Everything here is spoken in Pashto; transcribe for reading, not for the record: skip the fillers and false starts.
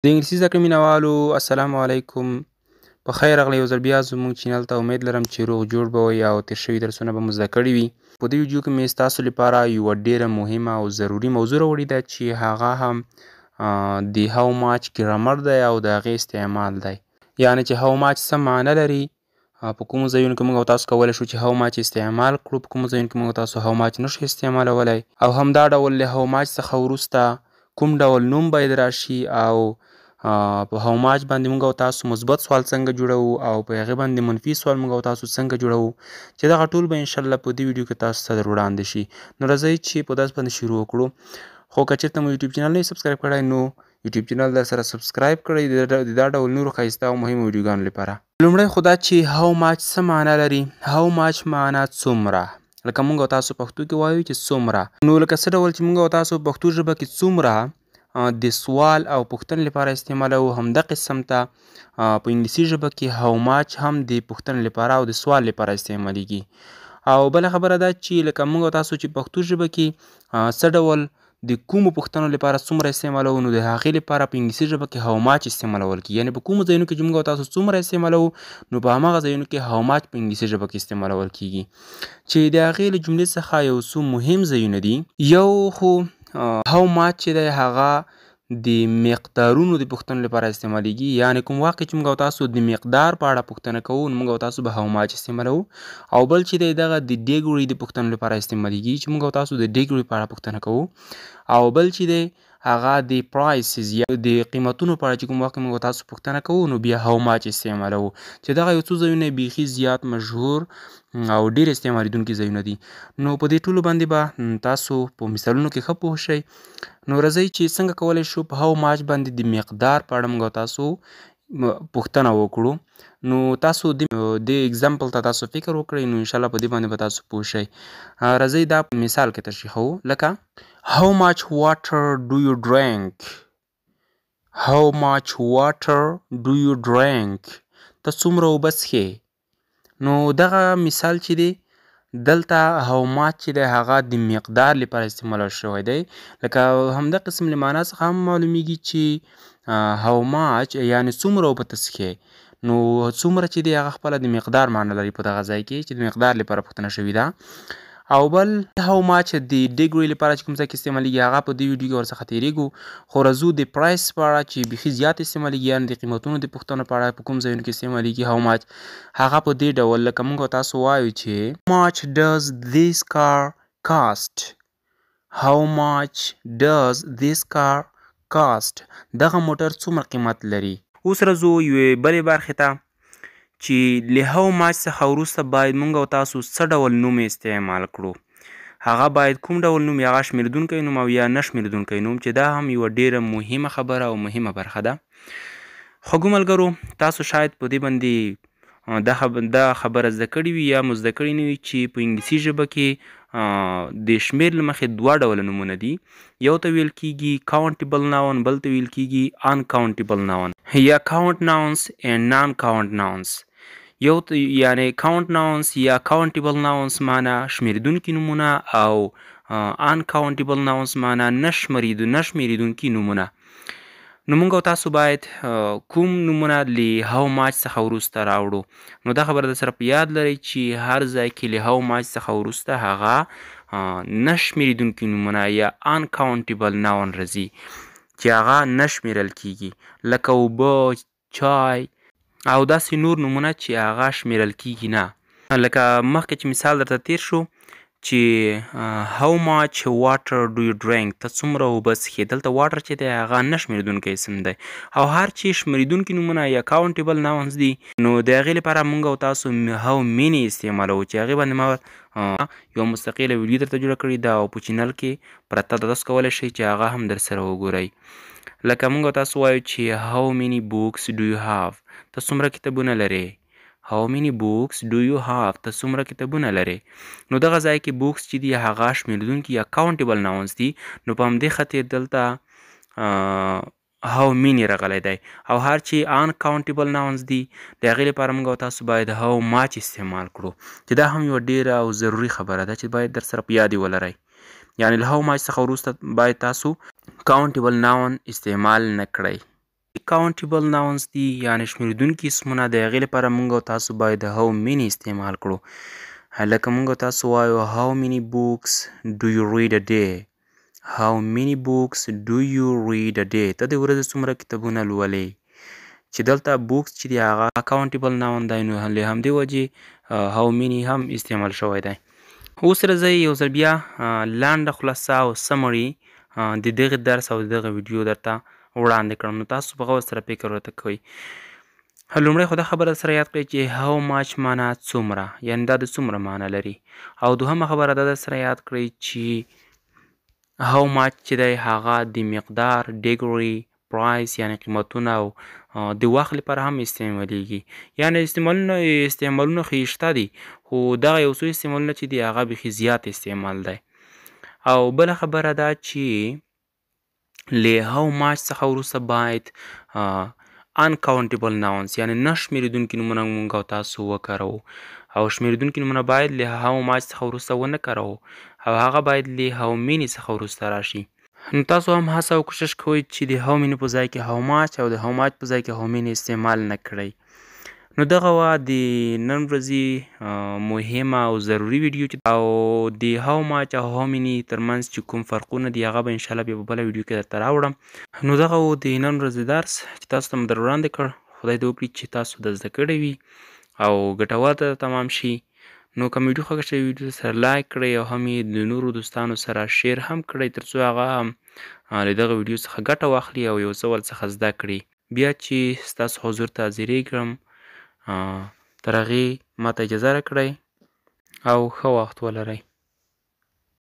د انګلیسي زده کړې مینوالو السلام علیکم. په خیر راغلی یو ځل بیا زموږ چینل ته. امید لرم چې روغ جوړ به وئ او تېر شوي درسونه به مو زده کړي وي. په دې ویډیو کې مې ستاسو لپاره یوه ډېره مهمه او ضروري موضوع راوړې ده چې هغه هم د هاو ماچ ګرامر دی او د هغې استعمال دی. یعنې چې هاو ماچ څه معنی لري، په کومو ځایونو کې موږ او تاسو کولی شو چې هاو ماچ استعمال کړو، په کومو ځایونو کې موږ او تاسو هاو ماچ نشو استعمالولی، او همدا ډول له هاو ماچ څخه وروسته کوم ډول نوم باید راشي، او په هاو ماچ باندې موږ او تاسو مثبت سوال څنګه جوړوو او په هغې باندې منفي سوال موږ او تاسو څنګه جوړوو، چې دغه ټول به انشاءالله په دې ویډیو کې تاسو ته در وړاندې شي. نو راځئ چې په داس باندې شروع وکړو. خو که چېرته مو یوټیوب چینل نه سبسکرایب کړی نو یوټیوب چینل در سره سبسکرایب کړئ د دا ډول نورو ښایسته او مهمو ویډیوګانو لپاره. لومړی خو دا چې هاو ماچ څه معنا لري. هاو ماچ معنا څومره، لکه موږ او تاسو پښتو کې وایو چې څومره. نو لکه څه ډول چې موږ او تاسو پښتو ژبه کې څومره د سوال او پوښتنې لپاره استعمالوو، همدا قسم ته په انګلیسي ژبه کې هاو ماچ هم د پوښتنې لپاره او د سوال لپاره استعمالیږي. او بله خبره دا چې لکه موږ او تاسو چې پښتو ژبه کې څه ډول د کومو پوښتنو لپاره څومره استعمالوو، نو د هغې لپاره په انګلیسي ژبه کې هاو ماچ استعمالول کېږي. یعنې په کومو ځایونو کې چې موږ او تاسو څومره استعمالوو، نو په هماغه ځایونو کې هاو ماچ په انګلیسي ژبه کې استعمالول کېږي. چې د هغې له جملې څخه یو څو مهم ځایونه دي. یو خو هاو ماچ چې دی هغه د مقدارونو د پوښتنو لپاره استعمالیږي. یعنې کوم وخت کې چې موږ او تاسو د مقدار په اړه پوښتنه کوو، نو موږ او تاسو به هاو ماچ استعمالوو. او بل چې دی دغه د ډېګ وړي د پوښتنو لپاره استعمالیږي، چې موږ او تاسو د ډېګ وړي په اړه پوښتنه کوو. او بل چې دی هغه د پرایسز یا د قیمتونو په اړه چې کوم وخت موږ او تاسو پوښتنه کوو، نو بیا هاو ماچ استعمالوو. چې دغه یو څو ځایونه بیخي زیات مشهور او ډېر استعمالیدونکي ځایونه دي. نو په دې ټولو باندې به تاسو په مثالونو کې ښه پوه شئ. نو راځئ چې څنګه کولی شو په هاو ماچ باندې د مقدار په اړه موږ او تاسو پوښتنه وکړو. نو تاسو د اگزامپل ته تاسو فکر وکړئ، نو انشاءالله په دې باندې به تاسو پوه شئ. راځئ دا مثال کې تشریحوو. لکه How much water do you drink? How much water do you drink? ته څومره اوبه څښې. نو دغه مثال چې دی دلته هاو ماچ چې دی هغه د مقدار لپاره استعمال شوی دی. لکه همدا قسم له معنا څخه هم معلومیږي چې هاو ماچ یعنې څومره اوبه ته څښې. نو څومره چې دی هغه خپله د مقدار معنا لري په دغه ځای کې چې د مقدار لپاره پوښتنه شوې ده. او بل هاو ماچ د ډېګ وړي لپاره چې کوم ځای کې استعمالیږي هغه په دې ویډیو کې ورڅخه تېرېږو. خو راځو د پرایس په اړه چې بیخي زیات استعمالیږي، یعنې د قیمتونو د پوښتنو په اړه په کوم ځایونو کې استعمالیږي هاو ماچ. هغه په دې ډول لکه موږ تاسو وایو چې How much does this car cost? How much does this car cost? دغه موټر څومره قیمت لري. اوس راځو یوې بلې برخې ته چې له هاو ماچ څخه وروسته باید موږ او تاسو څه ډول نوم استعمال کړو. هغه باید کوم ډول نوم، هغه شمېرېدونکی نوم او یا نه شمېرېدونکی نوم، چې دا هم یوه ډېره مهمه خبره او مهمه برخه ده. خوږو ملګرو، تاسو شاید په دې باندې دا خبره زده کړې وي یا مو زده کړې نه وي چې په انګلیسي ژبه کې د شمېر له مخې دوه ډوله نومونه دي. یو ته ویل کېږي countable noun، بل ته ویل کېږي uncountable noun یا count nouns and non-count nouns. یو یعنې count nouns یا countable nouns معنا شمېرېدونکي نومونه، او uncountable nouns معنا نه شمېرېدونکي نومونه. نو موږ او تاسو باید کوم نومونه له هاو ماچ څخه وروسته راوړو. نو دا خبره در سره په یاد لرئ چې هر ځای کې له هاو ماچ څخه وروسته هغه نه شمېرېدونکي نومونه یا uncountable noun راځي چې هغه نه شمېرل کېږي، لکه اوبه، چای او داسې نور نومونه چې هغه شمېرل کېږي نه. لکه مخکې چې مثال درته تېر شو چې How much water do you drink؟ ته څومره اوبه څښې. دلته واټر چې دی هغه نه شمېرېدونکی اسم دی، او هر چې شمېرېدونکي نومونه یا countable nouns دي، نو د هغې لپاره موږ او تاسو how many استعمالوو، چې هغې باندې ما یوه مستقله ویډیو درته جوړه کړې ده او په چینل کې پرته ده، تاسو کولی شئ چې هغه هم در سره وګورئ. لکه موږ او تاسو وایو چې How many books do you have؟ ته څومره کتابونه لرې. How many books do you have؟ ته څومره کتابونه لرې. نو دغه ځای کې بوکس چې دي هغه شمېرېدونکي یا countable nouns دي. نو په همدې خاطر دلته how many راغلی دی. او هر چې uncountable nouns دي د هغې لپاره موږ او تاسو باید how much استعمال کړو، چې دا هم یوه ډېره او ضروري خبره ده چې باید در سره په یاد یې ولرئ. یعنې له how much څخه وروسته باید تاسو countable noun استعمال نه کړئ. countable nouns دي یعنې شمېرېدونکي اسمونه د هغې لپاره موږ او تاسو باید how many استعمال کړو. لکه موږ او تاسو وایو how many books do you read a day. How many books do you read a day. ته د ورځې څومره کتابونه لولې. چې دلته books چې دی هغه countable noun دی نو له همدې وجې how many هم استعمال شوی دی. اوس راځئ یو ځل بیا لنډه خلاصه او سمري د دغه درس او دغه ویډیو درته وړاندې کړم نو تاسو په غور سره فکر ورته کوئ. لومړی خو دا خبره سره یاد کړئ چې how much معنا څومره یعنې دا د څومره معنا لري او دوهمه خبره دا سره یاد کړئ چې how much چې دی هغه د مقدار ډیګري پرایس یعنې قیمتونه او د وخت لپاره هم استعمالیږي یعنې استعمالونه خو یې شته دي خو دغه یو څو استعمالونه چې دي هغه بیخي زیات استعمال دی. او بله خبره دا چې له how much څخه وروسته باید uncountable nouns یعنې نه شمېرېدونکي نومونه موږ او تاسو وکاروو او شمېرېدونکي نومونه باید له how much څخه وروسته ونه کاروو او هغه باید له how many څخه وروسته راشي. نو تاسو هم هڅه او کوشش کوئ چې د how many په ځای کې how much او د how much په ځای کې how many استعمال نه کړئ. نو دغه وه د نن ورځې مهمه او ضروري ویډیو او د how much او how many ترمنځ چې کوم فرقونه دي هغه به انشاءالله بیا په بله ویډیو کې درته راوړم. نو دغه و د نن ورځې درس چې تاسو ته مو در وړاندې کړ. خدای دې وکړي چې تاسو د زده کړی وي او ګټور ته تمام شي. نو که ویډیو خوښه شوې ویډیو سره لایک کړئ او هم یې د نورو دوستانو سره شیر هم کړئ تر څو هغه هم له دغه ویډیو څخه ګټه واخلي او یو څه ورڅخه زده کړي. بیا چې ستاسو حضور ته حاضرېږم تر هغې ماته اجازه راکړئ او ښه وخت ولرئ.